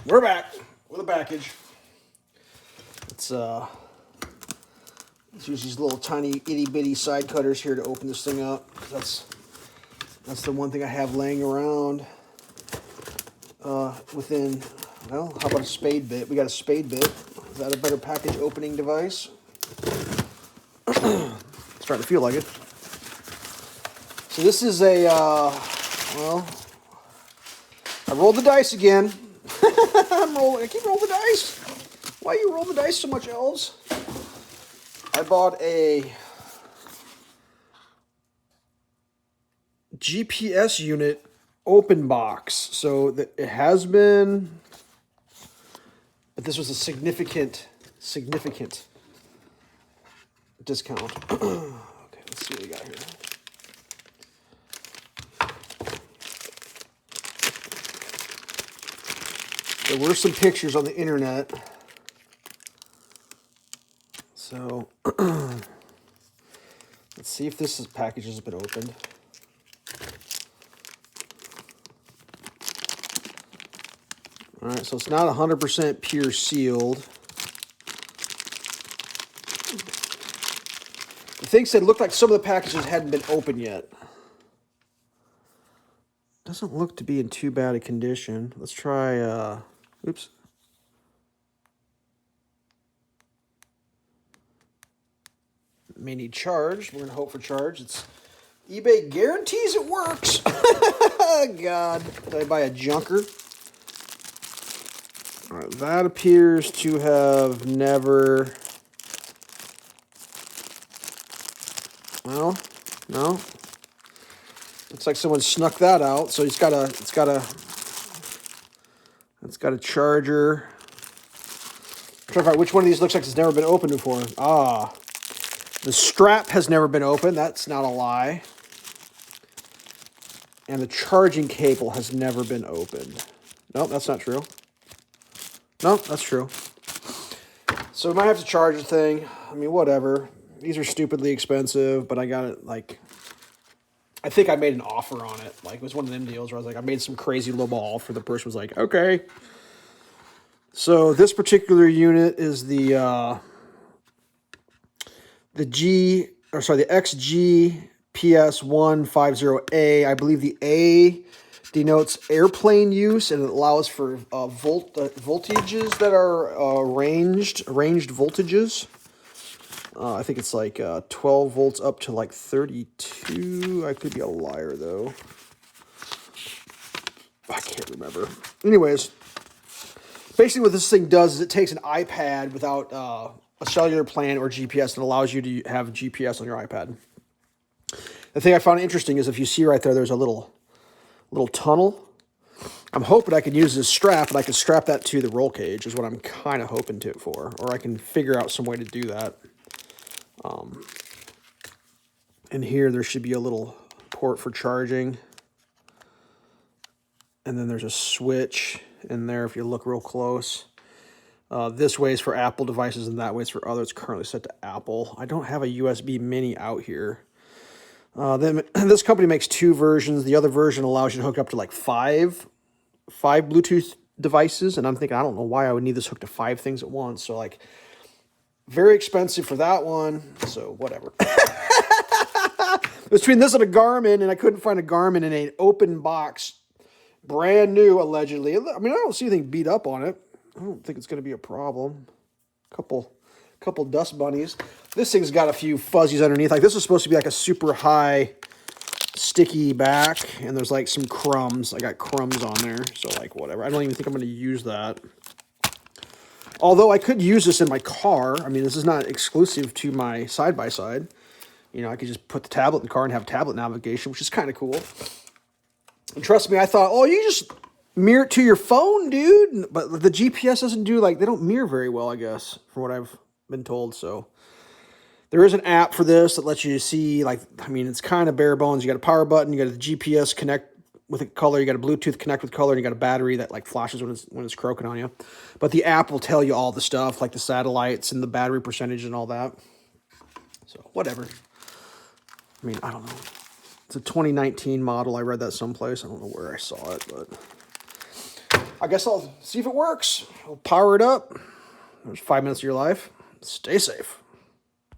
We're back with a package. It's use these little tiny itty bitty side cutters here to open this thing up. That's the one thing I have laying around. Within, well, how about a spade bit? We got a spade bit. Is that a better package opening device? It's starting to feel like it. So this is a, well, I rolled the dice again. I keep rolling the dice. Why you roll the dice so much, elves? I bought a GPS unit open box. So it has been, but this was a significant discount. Okay, let's see what we got here. There were some pictures on the internet. So, let's see if this package has been opened. All right, so it's not 100% pure sealed. The thing said it looked like some of the packages hadn't been opened yet. Doesn't look to be in too bad a condition. Let's try, oops. May need charge. We're going to hope for charge. It's eBay guarantees it works. God. Did I buy a junker? All right, that appears to have never... No. Looks like someone snuck that out. So it's got a charger. I'm trying to find which one of these looks like it's never been opened before. Ah, the strap has never been opened. That's not a lie. And the charging cable has never been opened. Nope, that's not true. Nope, that's true. So we might have to charge the thing. I mean, whatever. These are stupidly expensive, but I got it, like, I think I made an offer on it. Like, it was one of them deals where I was like, I made some crazy low ball offer. The person was like, okay. So this particular unit is the XGPS150A. I believe the A denotes airplane use, and it allows for voltages that are ranged voltages. I think it's like 12 volts up to like 32. I could be a liar, though. I can't remember. Anyways, basically what this thing does is it takes an iPad without a cellular plan or GPS and allows you to have GPS on your iPad. The thing I found interesting is if you see right there, there's a little tunnel. I'm hoping I can use this strap and I can strap that to the roll cage is what I'm kind of hoping to for. Or I can figure out some way to do that. And here there should be a little port for charging. And then there's a switch in there if you look real close. This way is for Apple devices and that way is for others. Currently set to Apple. I don't have a USB mini out here. Then this company makes two versions. The other version allows you to hook up to like five Bluetooth devices. And I'm thinking, I don't know why I would need this hooked to 5 things at once. So like, very expensive for that one. So whatever. Between this and a Garmin, and I couldn't find a Garmin in an open box, brand new, allegedly. I mean, I don't see anything beat up on it. I don't think it's going to be a problem. Couple dust bunnies. This thing's got a few fuzzies underneath. Like, this is supposed to be like a super high sticky back, and there's like some crumbs. I got crumbs on there, so like whatever. I don't even think I'm going to use that. Although I could use this in my car. I mean, this is not exclusive to my side-by-side. You know, I could just put the tablet in the car and have tablet navigation, which is kind of cool. And trust me, I thought, oh, you just mirror it to your phone, dude. But the GPS doesn't do, like, they don't mirror very well, I guess, from what I've been told. So there is an app for this that lets you see, like, I mean, it's kind of bare bones. You got a power button, you got the GPS connect with a color, you got a Bluetooth connect with color, and you got a battery that like flashes when it's croaking on you. But the app will tell you all the stuff, like the satellites and the battery percentage and all that. So whatever. I mean, I don't know. It's a 2019 model. I read that someplace. I don't know where I saw it, but I guess I'll see if it works. I'll power it up. There's 5 minutes of your life. Stay safe.